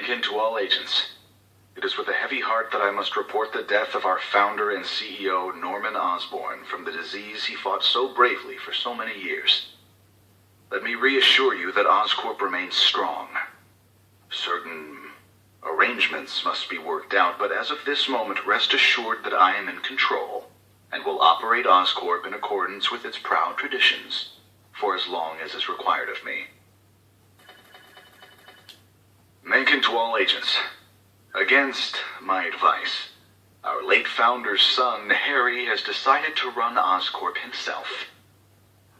Menken to all agents. It is with a heavy heart that I must report the death of our founder and CEO, Norman Osborn, from the disease he fought so bravely for so many years. Let me reassure you that Oscorp remains strong. Certain arrangements must be worked out, but as of this moment, rest assured that I am in control and will operate Oscorp in accordance with its proud traditions for as long as is required of me. Menken to all agents. Against my advice, our late founder's son, Harry, has decided to run Oscorp himself.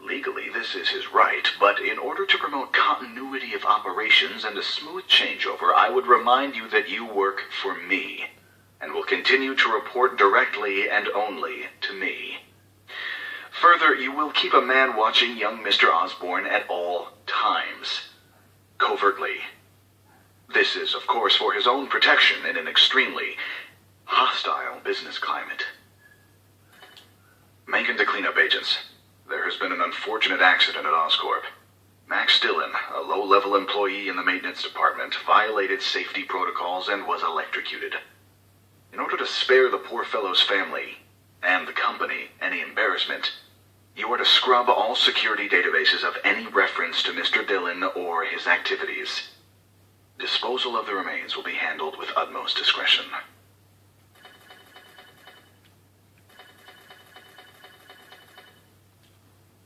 Legally, this is his right, but in order to promote continuity of operations and a smooth changeover, I would remind you that you work for me, and will continue to report directly and only to me. Further, you will keep a man watching young Mr. Osborn at all times, covertly. This is, of course, for his own protection in an extremely hostile business climate. Menken to cleanup agents. There has been an unfortunate accident at Oscorp. Max Dillon, a low-level employee in the maintenance department, violated safety protocols and was electrocuted. In order to spare the poor fellow's family and the company any embarrassment, you are to scrub all security databases of any reference to Mr. Dillon or his activities. Disposal of the remains will be handled with utmost discretion.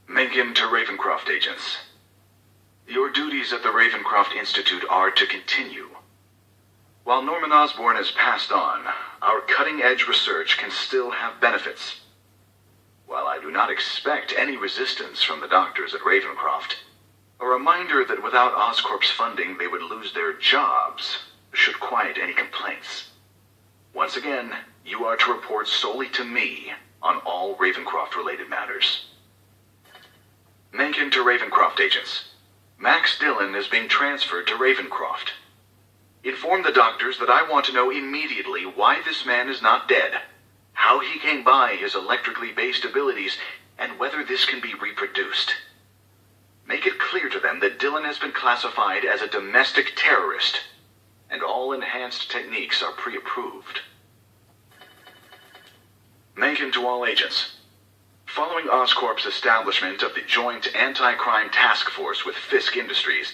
Menken to Ravencroft agents. Your duties at the Ravencroft Institute are to continue. While Norman Osborn has passed on, our cutting-edge research can still have benefits. While I do not expect any resistance from the doctors at Ravencroft, a reminder that without Oscorp's funding they would lose their jobs should quiet any complaints. Once again, you are to report solely to me on all Ravencroft-related matters. Menken to Ravencroft agents. Max Dillon is being transferred to Ravencroft. Inform the doctors that I want to know immediately why this man is not dead, how he came by his electrically based abilities, and whether this can be reproduced. Make it clear to them that Dillon has been classified as a domestic terrorist, and all enhanced techniques are pre-approved. Menken to all agents. Following Oscorp's establishment of the Joint Anti-Crime Task Force with Fisk Industries,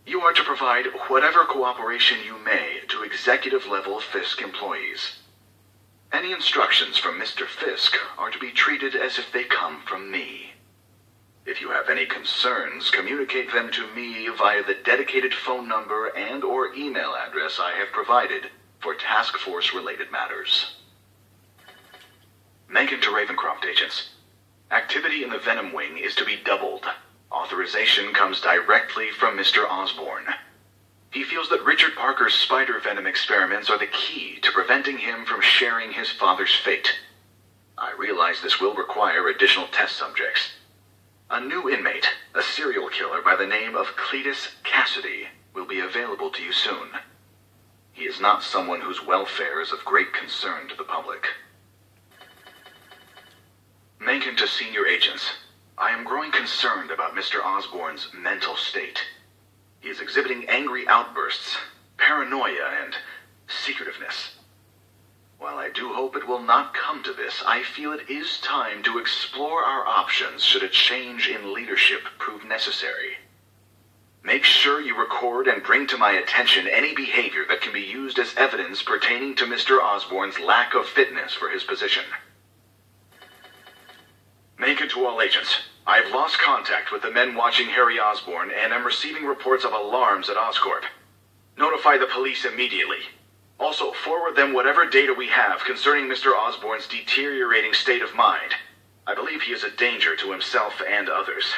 you are to provide whatever cooperation you may to executive-level Fisk employees. Any instructions from Mr. Fisk are to be treated as if they come from me. If you have any concerns, communicate them to me via the dedicated phone number and/or email address I have provided for task force-related matters. Menken to Ravencroft agents. Activity in the Venom Wing is to be doubled. Authorization comes directly from Mr. Osborn. He feels that Richard Parker's spider venom experiments are the key to preventing him from sharing his father's fate. I realize this will require additional test subjects. A new inmate, a serial killer by the name of Cletus Cassidy, will be available to you soon. He is not someone whose welfare is of great concern to the public. Menken to senior agents. I am growing concerned about Mr. Osborn's mental state. He is exhibiting angry outbursts, paranoia, and secretiveness. While I do hope it will not come to this, I feel it is time to explore our options should a change in leadership prove necessary. Make sure you record and bring to my attention any behavior that can be used as evidence pertaining to Mr. Osborn's lack of fitness for his position. Menken to all agents. I have lost contact with the men watching Harry Osborn and am receiving reports of alarms at Oscorp. Notify the police immediately. Also, forward them whatever data we have concerning Mr. Osborn's deteriorating state of mind. I believe he is a danger to himself and others.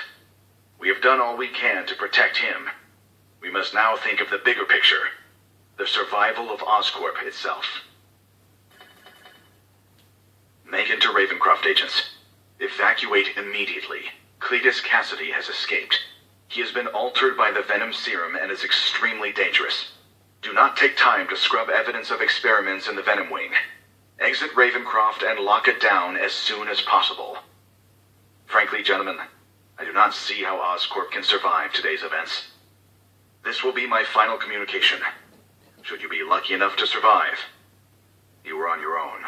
We have done all we can to protect him. We must now think of the bigger picture, the survival of Oscorp itself. Menken to Ravencroft agents. Evacuate immediately. Cletus Cassidy has escaped. He has been altered by the venom serum and is extremely dangerous. Do not take time to scrub evidence of experiments in the Venom Wing. Exit Ravencroft and lock it down as soon as possible. Frankly, gentlemen, I do not see how Oscorp can survive today's events. This will be my final communication. Should you be lucky enough to survive, you were on your own.